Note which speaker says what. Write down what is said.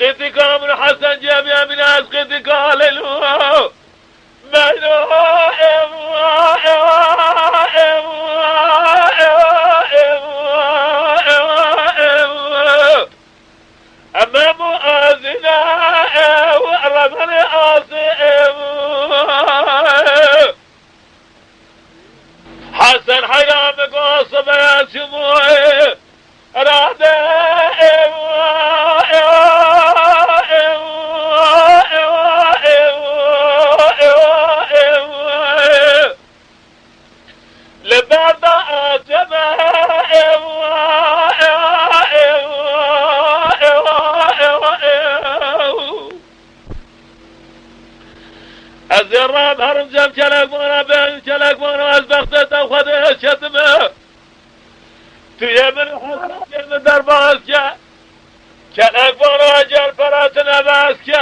Speaker 1: قيتي كامل حسن جميع من ناس قيتي قالوا أما مؤذنا ورمني أصيب حسن حيامك وصف يا شموعي الزراب هرم جم كلك مونا بين كلك مونا أزبخته وخذ شتمه توی من حسن در باز که کلک مونا جل فراتنا باز که